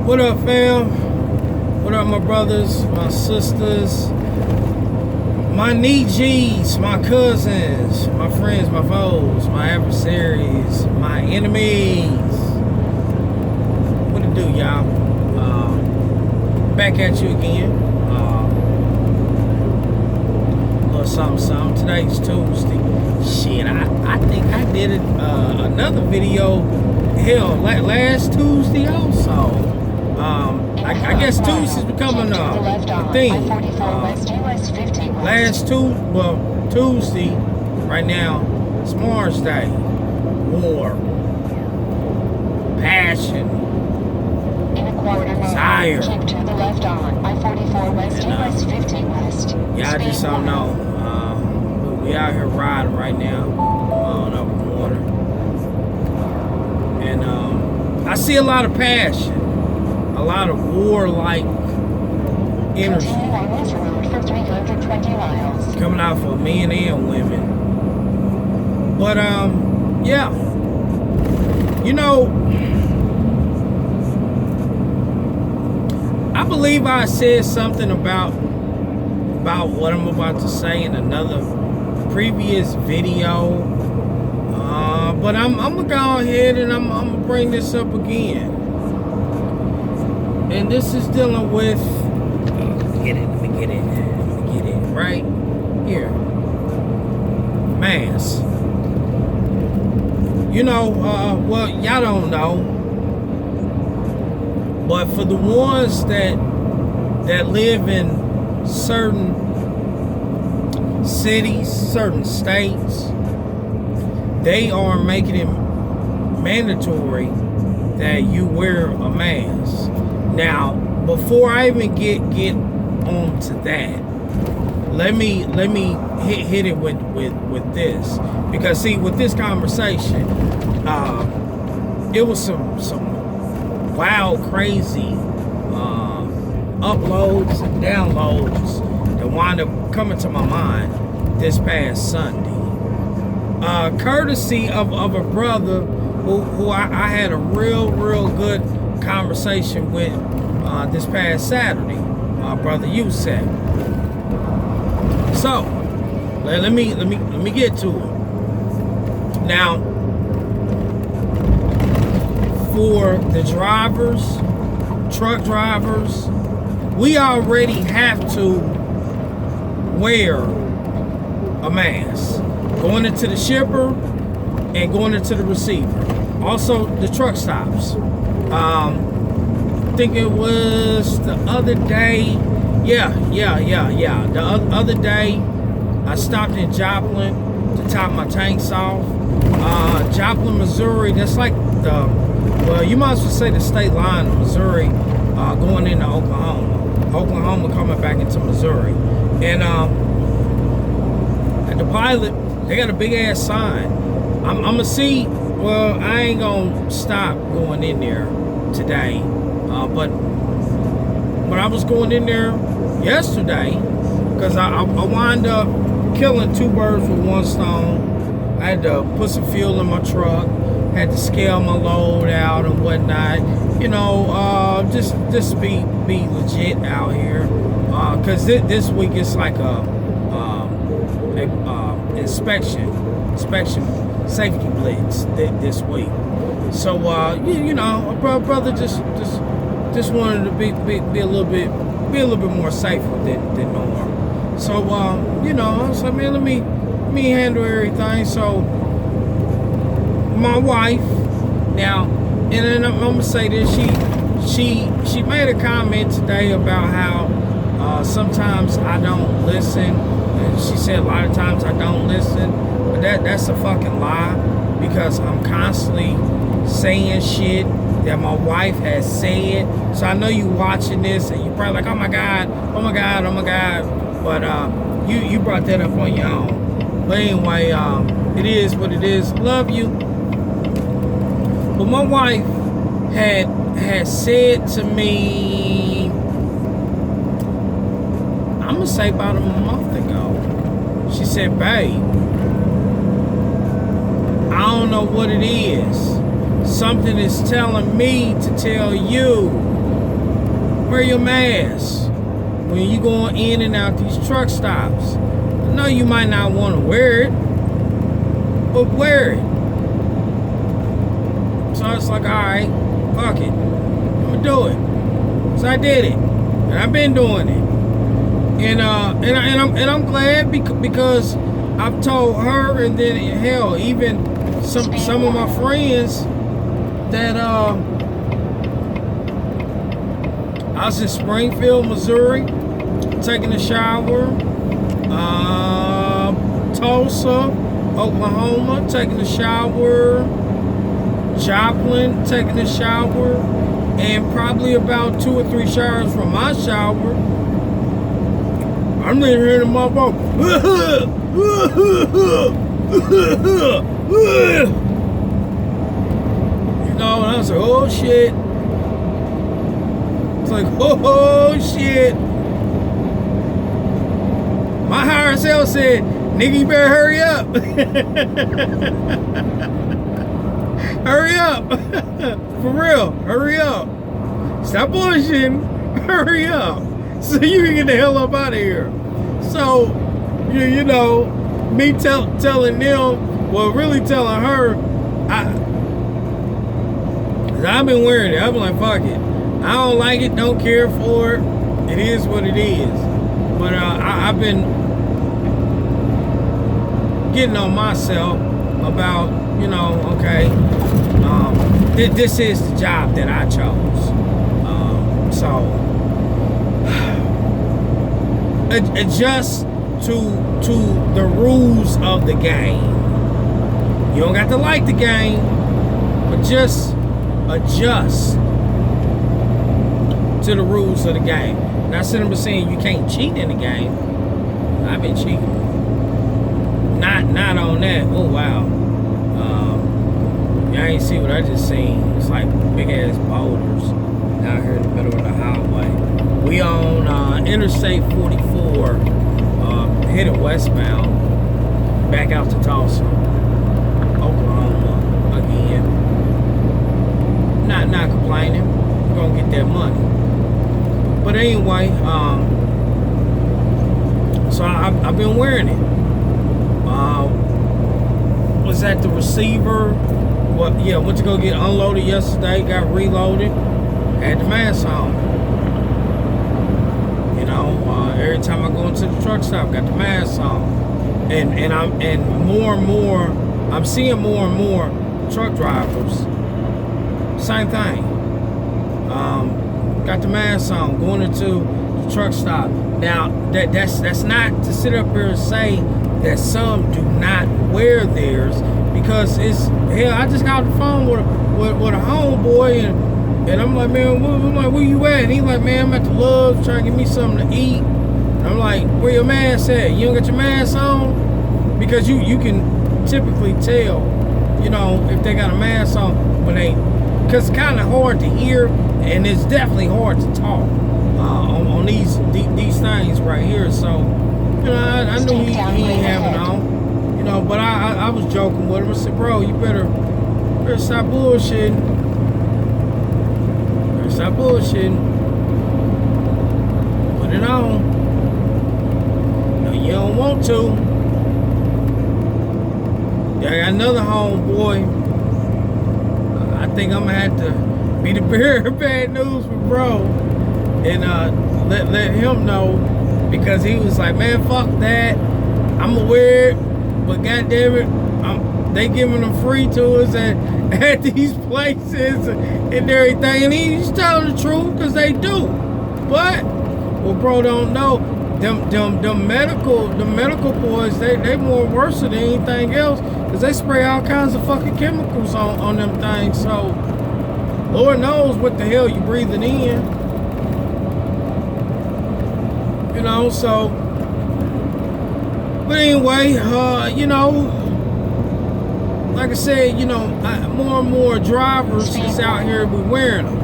What up, fam? What up, my brothers, my sisters, my G's, my cousins, my friends, my foes, my adversaries, my enemies? What it do, y'all? Back at you again. Little something. Today's Tuesday. Shit, I think I did another video. Hell, last Tuesday also. I guess Tuesday's becoming a thing. Tuesday, right now, it's Mars Day. War, passion, desire. Keep to the left on I-44 West, US 15 West. Yeah, I just don't know. We out here riding right now on up the water. And I see a lot of passion. A lot of warlike energy Continue on this road for 320 miles. coming out for men and women. But yeah, you know, I believe I said something about what I'm about to say in another previous video. But I'm gonna go ahead and I'm gonna bring this up again. And this is dealing with, let me get it, right here. Mass. You know, well, y'all don't know, but for the ones that live in certain cities, certain states, they are making it mandatory that you wear a mask. Now, before I even get on to that, let me hit it with this, because see, with this conversation, it was some wild, crazy uploads and downloads that wound up coming to my mind this past Sunday, courtesy of a brother who I had a real good conversation with this past Saturday, brother Yusef. So let me get to it. Now, for the drivers, truck drivers, we already have to wear a mask going into the shipper and going into the receiver. Also, the truck stops. I think it was the other day. Yeah. The other day, I stopped in Joplin to top my tanks off. Joplin, Missouri, that's like well, you might as well say the state line of Missouri, going into Oklahoma. Oklahoma coming back into Missouri. And at the Pilot, they got a big ass sign. I'm gonna see, well, I ain't gonna stop going in there today. But I was going in there yesterday because I wound up killing two birds with one stone. I had to put some fuel in my truck, had to scale my load out and whatnot. You know, just be legit out here. Cause this week it's like a inspection safety blitz this week. So you know, brother just wanted to be a little bit more safer than normal. So you know, so man, let me handle everything. So my wife now, and then I'm gonna say this, she made a comment today about how sometimes I don't listen, and she said a lot of times I don't listen, but that's a fucking lie, because I'm constantly saying shit that my wife has said. So I know you watching this and you probably like, oh my god, but you brought that up on your own. But anyway, it is what it is. Love you. But my wife had said to me, I'm gonna say about a month ago, she said, babe, I don't know what it is. Something is telling me to tell you wear your mask when you going in and out these truck stops. I know you might not want to wear it, but wear it. So it's like, all right, fuck it, I'm gonna do it. So I did it, and I've been doing it, and I'm glad because I've told her, and then hell, even some of my friends that I was in Springfield, Missouri, taking a shower. Tulsa, Oklahoma, taking a shower. Joplin, taking a shower. And probably about 2 or 3 showers from my shower, I'm in here in my mouth. You know, and I was like, oh shit. It's like, oh shit. My higher self said, nigga, you better hurry up. Hurry up. For real, hurry up. Stop bullshitting. Hurry up. So you can get the hell up out of here. So, you know, me telling them, well, really telling her, I've been wearing it. I've been like, fuck it. I don't like it, don't care for it. It is what it is. But I've been getting on myself about, you know, okay, this is the job that I chose. So adjust to the rules of the game. You don't got to like the game, but just adjust to the rules of the game. Not sitting there saying you can't cheat in the game. I've been cheating. Not on that. Oh wow. Y'all ain't see what I just seen. It's like big ass boulders out here in the middle of the highway. We on Interstate 44, headed westbound, back out to Tulsa, Oklahoma again. Not complaining. We're gonna get that money. But anyway, so I've been wearing it. Was at the receiver. Well, yeah, went to go get unloaded yesterday. Got reloaded. Had the mask on. You know, every time I go into the truck stop, got the mask on. And more and more, I'm seeing more and more truck drivers. Same thing. Got the mask on, going into the truck stop. Now, that's not to sit up here and say that some do not wear theirs, because it's hell. I just got off the phone with a homeboy, and I'm like, man, where you at? And he's like, man, I'm at the Love's trying to get me something to eat. And I'm like, where your mask at? You don't got your mask on? Because you can typically tell, you know, if they got a mask on when they, because it's kind of hard to hear, and it's definitely hard to talk on these things right here. So, you know, I knew he ain't having on, you know, but I was joking with him. I said, bro, you better stop bullshitting. Stop bullshitting. Put it on. No, you don't want to. I got another homeboy. I think I'm gonna have to be the bearer of bad news for bro, and let him know, because he was like, man, fuck that. I'm aware, but goddamn it, they giving them free tours at these places and everything, and he's telling the truth, because they do. But what bro don't know, them medical boys, they more worse than anything else, because they spray all kinds of fucking chemicals on them things. So Lord knows what the hell you breathing in, you know. So, but anyway, you know, like I said, you know, more and more drivers is out here be wearing them,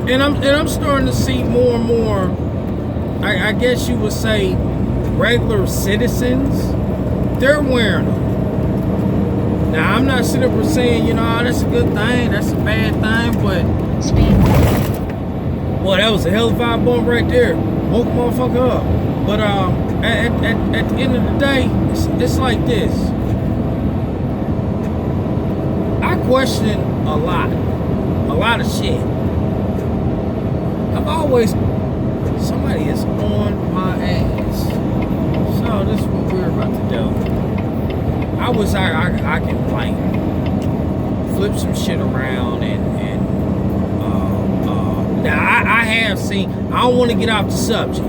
and I'm starting to see more and more, I guess you would say, regular citizens, they're wearing them. Now, I'm not sitting up saying, you know, oh, that's a good thing, that's a bad thing, but Boy, that was a hell of a vibe bump right there. Woke a motherfucker up. But at the end of the day, it's like this. I question a lot of shit. I've always, somebody is on my ass. So this is what we're about to do. I wish I can like flip some shit around and now I have seen, I don't want to get off the subject,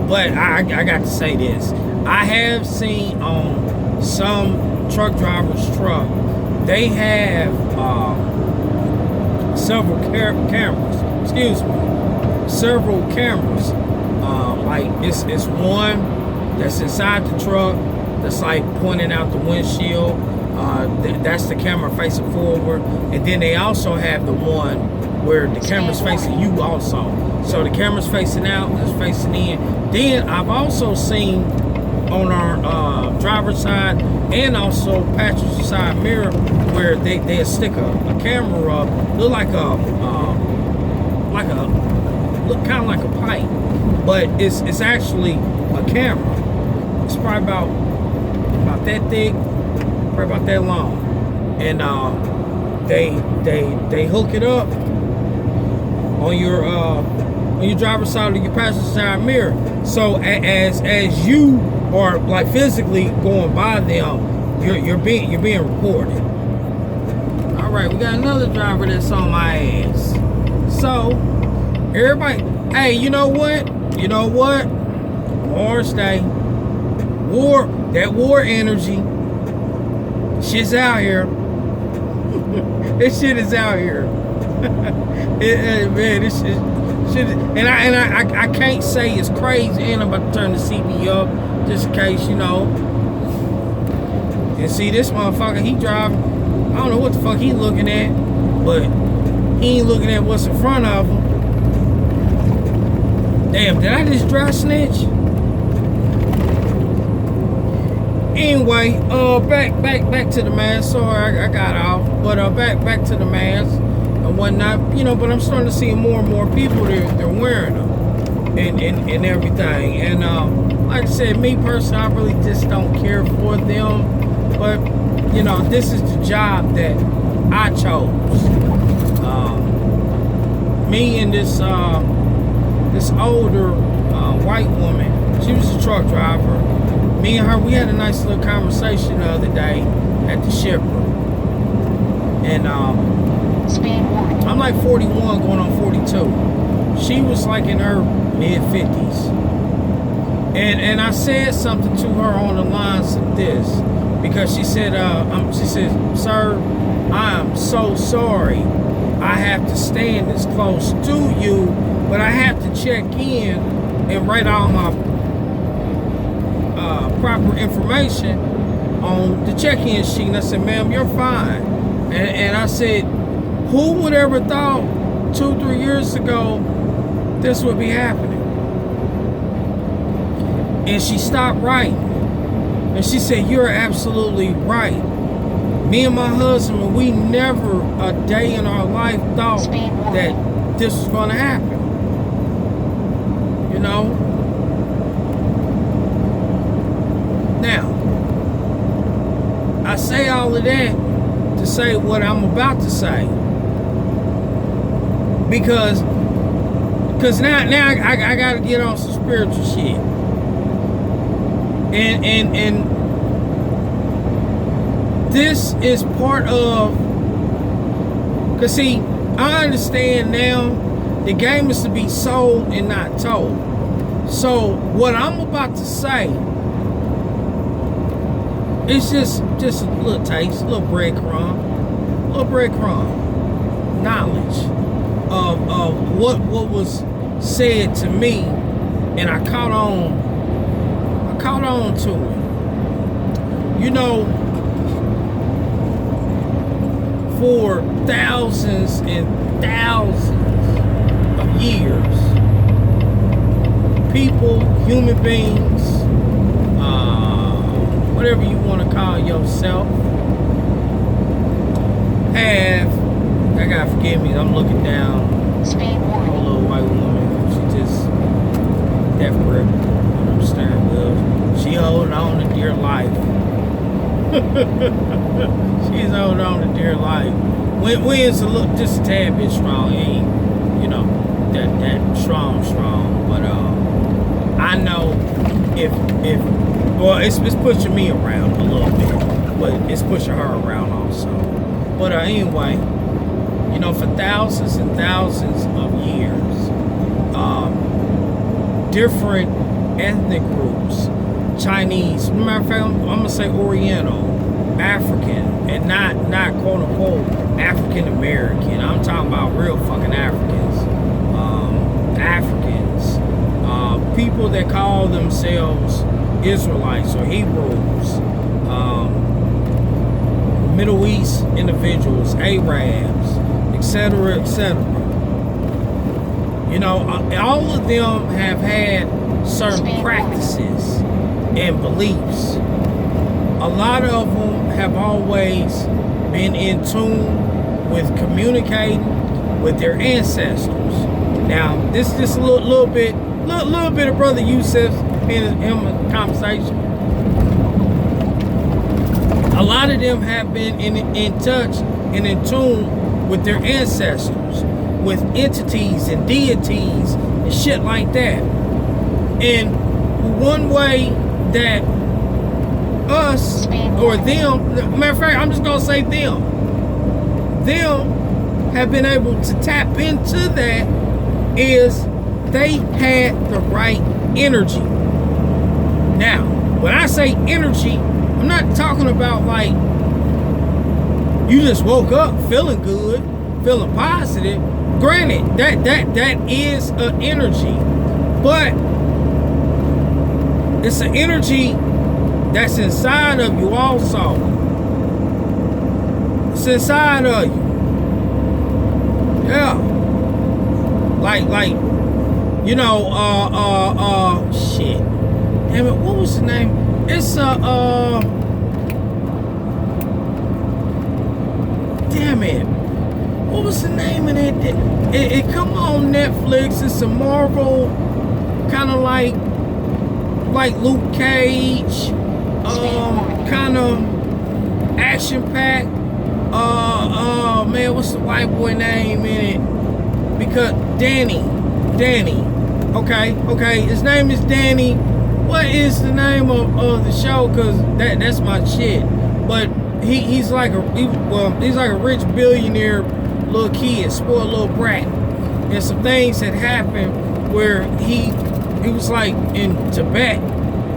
but I got to say this. I have seen on some truck drivers' truck, they have several cameras. Excuse me, several cameras. Like it's one that's inside the truck that's like pointing out the windshield. That's the camera facing forward, and then they also have the one where the camera's facing you also. So the camera's facing out, it's facing in. Then I've also seen on our driver's side and also passenger side mirror where they stick a camera up, look kind of like a pipe, but it's actually a camera. It's probably about that thick, probably about that long, and they hook it up on your driver's side or your passenger side mirror. So as you are like physically going by them, you're being recorded. All right, we got another driver that's on my ass. So everybody, hey, you know what? War stay. That war energy. Shit's out here. This shit is out here. Man, this shit, and I can't say it's crazy. And I'm about to turn the CB up just in case, you know. And see this motherfucker, he driving. I don't know what the fuck he looking at, but he ain't looking at what's in front of him. Damn, did I just dry snitch? Anyway, back to the mask. Sorry, I got off, but back to the mask and whatnot. You know, but I'm starting to see more and more people they're wearing them and everything. And like I said, me personally, I really just don't care for them. But you know, this is the job that I chose. Me and this older white woman, she was a truck driver. Me and her, we had a nice little conversation the other day at the shipper. And I'm like 41 going on 42. She was like in her mid-50s. And I said something to her on the lines of this, because she said, sir, I am so sorry I have to stand this close to you, but I have to check in and write all my proper information on the check-in sheet. And I said, ma'am, you're fine. And I said, who would ever thought 2-3 years ago this would be happening? And she stopped writing. And she said, you're absolutely right. Me and my husband, we never a day in our life thought that this was going to happen. You know? Now, I say all of that to say what I'm about to say. Because now I got to get on some spiritual shit. And this is part of, because see, I understand now the game is to be sold and not told. So what I'm about to say, it's just a little taste, a little breadcrumb knowledge of what was said to me, and I caught on to it. You know, for thousands and thousands of years, people, human beings, whatever you want to call yourself, have, I gotta forgive me, I'm looking down Speed A warning. little white woman. She just deaf grip on the steering wheel. She holding on to dear life. She's holding on to dear life. Wind's a little, just a tad bit strong. Ain't, you know, that strong. But I know if well, it's pushing me around a little bit, but it's pushing her around also. But anyway, you know, for thousands and thousands of years, different ethnic groups, Chinese, matter of fact, I'm gonna say Oriental, African, and not quote unquote African American. I'm talking about real fucking Africans. Africans, people that call themselves Israelites or Hebrews, Middle East individuals, Arabs, etc., etc. You know, all of them have had certain practices and beliefs. A lot of them have always been in tune with communicating with their ancestors. Now, this is just a little bit of Brother Yusuf in a conversation. A lot of them have been in touch and in tune with their ancestors, with entities and deities and shit like that. And one way that us or them, matter of fact, I'm just gonna say them have been able to tap into that is they had the right energy. Now, when I say energy, I'm not talking about like you just woke up feeling good, feeling positive. Granted, that is an energy, but it's an energy that's inside of you also. It's inside of you. Yeah. Like, you know, shit. Damn it, what was the name? It's damn it. What was the name of it? It come on Netflix. It's a Marvel kind of like Luke Cage, kind of action-packed. Man, what's the white boy name in it? Because Danny. Okay, his name is Danny. What is the name of the show? Cause that's my shit. But he's like a rich billionaire little kid, spoiled little brat. And some things had happened where he was like in Tibet,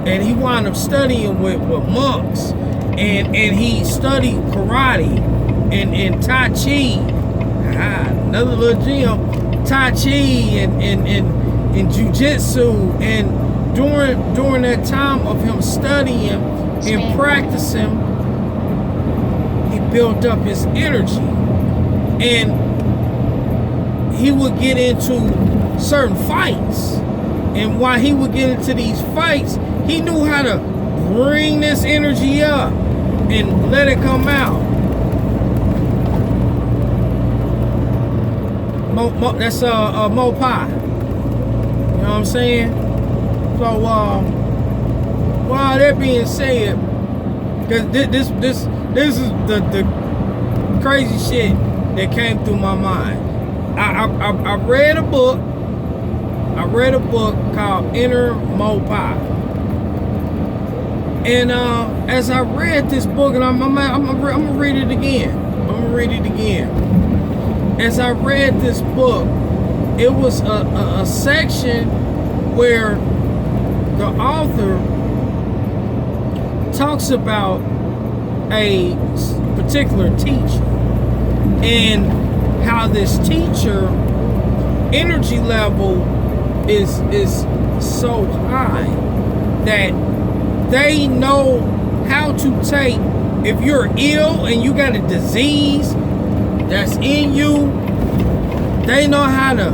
and he wound up studying with monks, and he studied karate and Tai Chi. Another little gym, Tai Chi and jujitsu. And during that time of him studying and practicing, he built up his energy, and he would get into certain fights. And while he would get into these fights, he knew how to bring this energy up and let it come out. That's Mo Pie. You know what I'm saying? So while that being said, because this is the crazy shit that came through my mind. I read a book. I read a book called Inner Mo Pie. And as I read this book, and I'm gonna read it again. As I read this book, it was a section where the author talks about a particular teacher and how this teacher energy level is so high that they know how to take, if you're ill and you got a disease that's in you, they know how to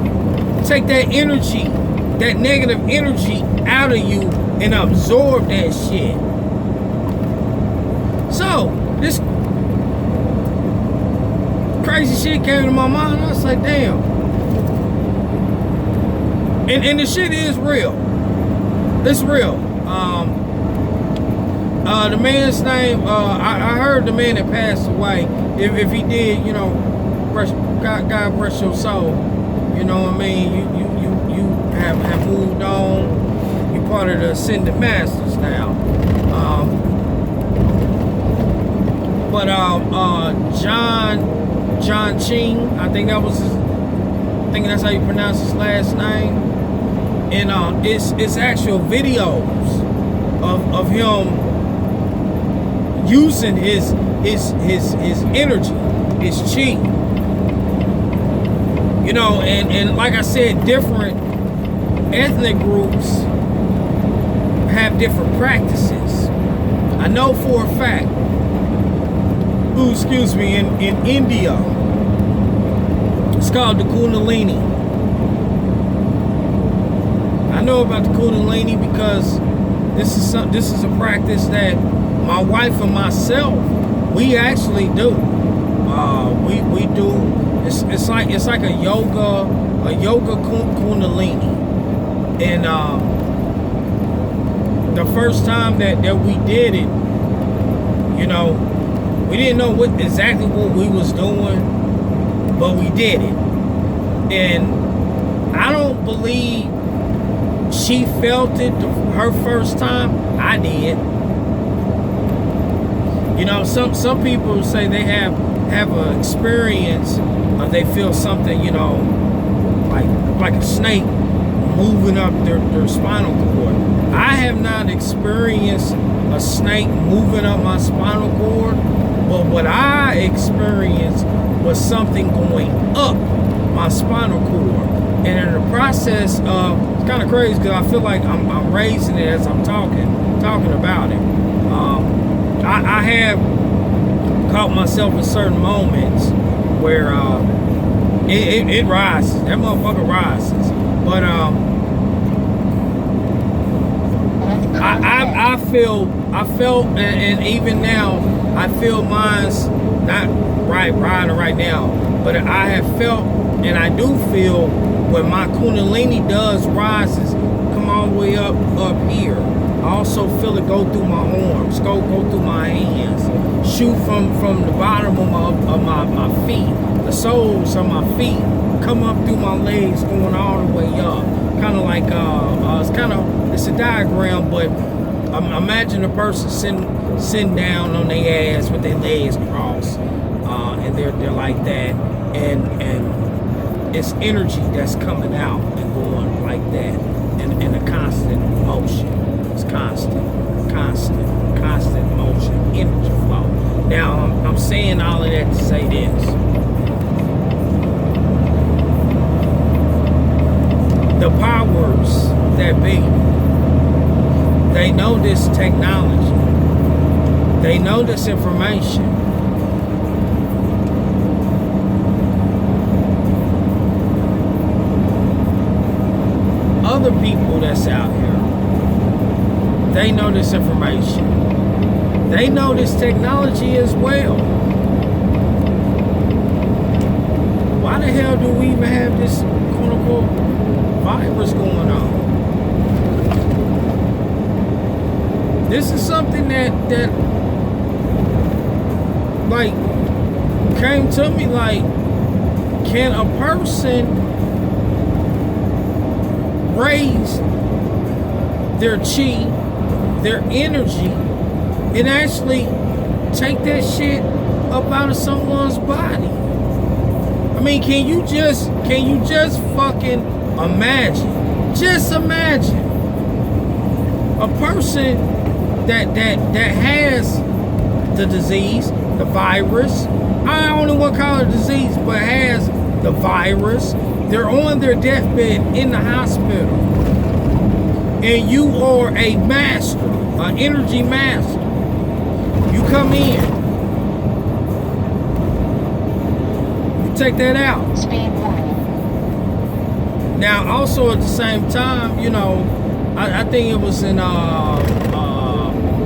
take that energy, that negative energy out of you and absorb that shit. So this crazy shit came to my mind. I was like, damn, And the shit is real. It's real. The man's name, I heard the man that passed away. If he did, you know, God bless your soul. You know what I mean? You have moved on. You're part of the Ascended Masters now. But John Ching, I think that's how you pronounce his last name. And it's actual videos of him using his energy, his chi. You know, and like I said, different ethnic groups have different practices. I know for a fact, in India, it's called the Kundalini. I know about the Kundalini because this is a practice that my wife and myself, we actually do. We do. It's like a yoga Kundalini. And the first time that we did it, you know, we didn't know exactly what we was doing, but we did it. And I don't believe she felt it her first time. I did. You know, some people say they have an experience, or they feel something, you know, like a snake moving up their spinal cord. I have not experienced a snake moving up my spinal cord, but what I experienced was something going up my spinal cord. And in the process of, it's kind of crazy because I feel like I'm raising it as I'm talking about it. I have caught myself in certain moments where it rises. That motherfucker rises. But I felt, and even now I feel mine's not right now, but I have felt, and I do feel when my Kundalini does rises, come all the way up here. I also feel it go through my arms, go through my hands, shoot from the bottom of my feet, the soles of my feet, come up through my legs, going all the way up. Kind of like it's a diagram, but imagine a person sitting down on their ass with their legs crossed, and they're like that, and it's energy that's coming out and going like that, in a constant motion. It's constant motion, energy flow. Now, I'm saying all of that to say this. The powers that be, they know this technology. They know this information. Other people that's out here, they know this information. They know this technology as well. Why the hell do we even have this quote-unquote virus going on? This is something that like came to me like, can a person raise their chi, their energy, and actually take that shit up out of someone's body? I mean, can you just fucking imagine? Just imagine a person that has the disease, the virus. I don't know what kind of disease, but has the virus. They're on their deathbed in the hospital, and you are a master, an energy master. You come in, you take that out. Speed warning. Now, also at the same time, you know, I think it was in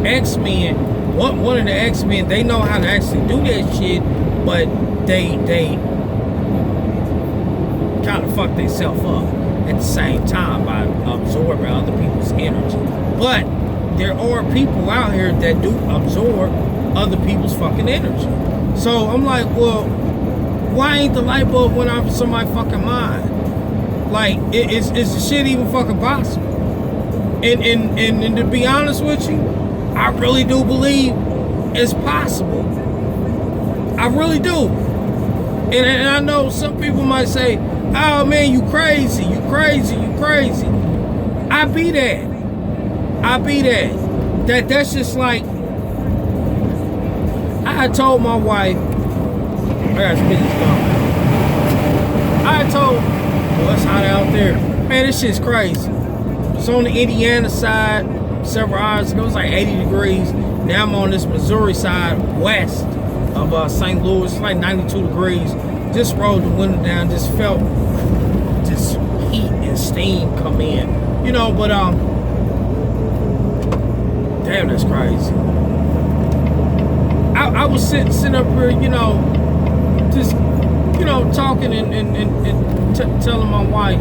X-Men. One of the X-Men, they know how to actually do that shit, but they kind of fuck themselves up. at the same time by absorbing other people's energy. But there are people out here that do absorb other people's fucking energy. So I'm like, well, why ain't the light bulb went off in somebody's fucking mind? Like, is the shit even fucking possible? And to be honest with you, I really do believe it's possible. I really do. And I know some people might say, oh man, you crazy, you crazy, you crazy. I be that. That's just like, I had told my wife, I got some business going. I had told, well, it's hot out there. Man, this shit's crazy. It's on the Indiana side several hours ago. It was like 80 degrees. Now I'm on this Missouri side, west of St. Louis. It's like 92 degrees. Just rolled the window down. Just felt this heat and steam come in. You know, but damn, that's crazy. I was sitting up here, you know, just, you know, talking and telling my wife.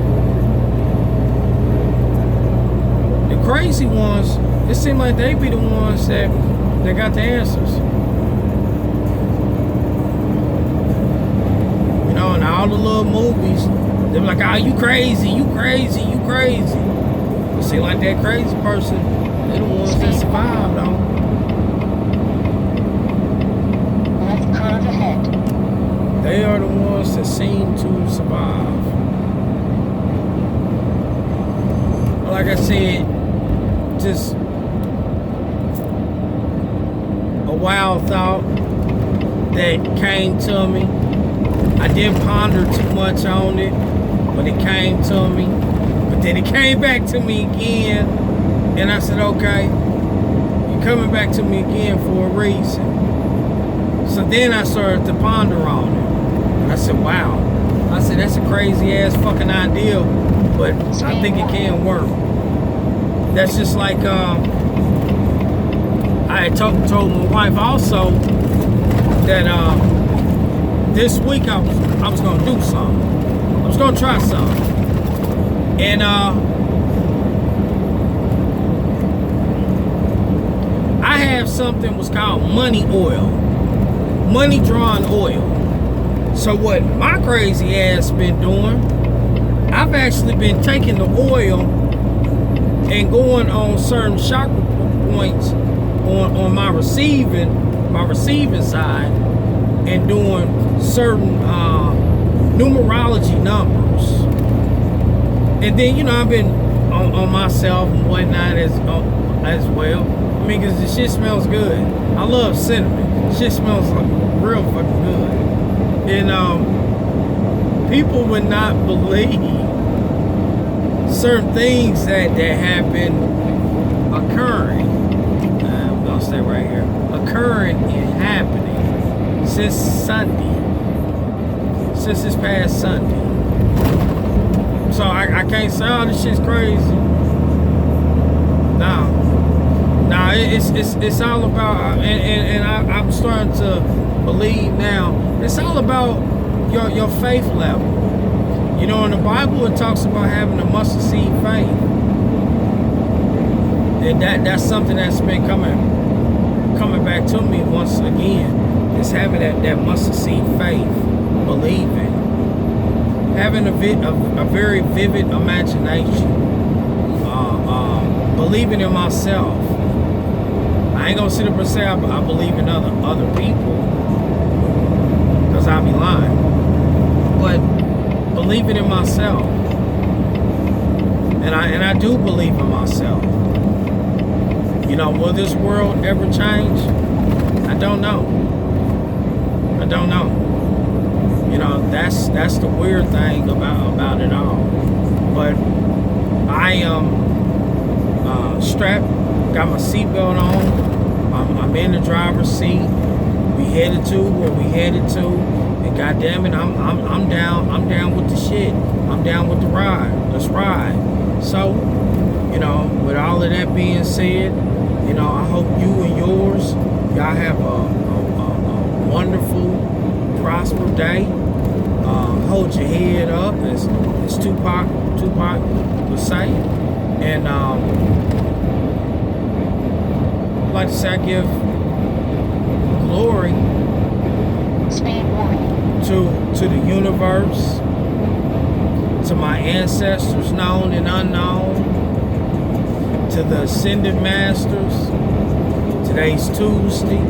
The crazy ones, it seemed like they be the ones that got the answers. You know, and all the little movies, they be like, oh, you crazy, you crazy, you crazy. It seems like that crazy person, they the ones that survive, though. Left curve ahead. They are the ones that seem to survive. Like I said, just a wild thought that came to me. I didn't ponder too much on it, but it came to me. But then it came back to me again, and I said, okay, you're coming back to me again for a reason. So then I started to ponder on it. And I said, wow. I said, that's a crazy ass fucking idea, but I think it can work. That's just like, I had told my wife also that this week I was gonna do something. I was gonna try something. And I have something was called money oil. Money drawn oil. So what my crazy ass been doing, I've actually been taking the oil and going on certain chakra points on my receiving side and doing certain numerology numbers. And then, you know, I've been on myself and whatnot as well. I mean, because the shit smells good. I love cinnamon. Shit smells like real fucking good. And people would not believe certain things that have been occurring. I'm gonna stay right here. Occurring and happening since Sunday. Since this past Sunday. So I can't say, oh, this shit's crazy. No, it's all about, and I'm starting to believe now. It's all about your faith level. You know, in the Bible, it talks about having a mustard seed faith, and that's something that's been coming back to me once again. Is having that mustard seed faith, believing, having a very vivid imagination, believing in myself. I ain't gonna sit up and say I believe in other people, because I'll be lying. But believing in myself, and I do believe in myself. You know, will this world ever change? I don't know. You know, that's the weird thing about it all. But I am strapped, got my seatbelt on. I'm in the driver's seat. We headed to where we headed to, and goddamn it, I'm down with the shit. I'm down with the ride. Let's ride. So, you know, with all of that being said, you know, I hope you and yours, y'all have a wonderful, prosperous day. hold your head up, as Tupac would say. And like I say, I give glory Speed warning. to the universe, to my ancestors known and unknown, to the ascended masters. Today's Tuesday,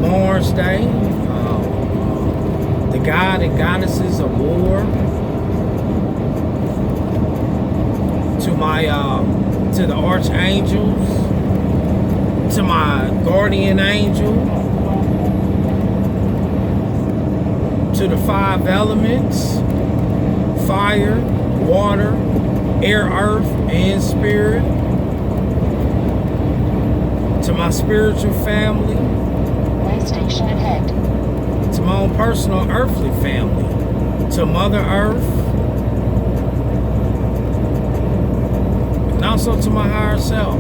Mars Day, the god and goddesses of war, to my to the archangels, to my guardian angel, to the 5 elements: fire, water, air, earth, and spirit, to my spiritual family, Way station ahead. to my own personal earthly family, to Mother Earth, and also to my higher self.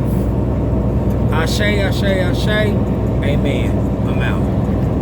Ashe, ashe, ashe. Amen. I'm out.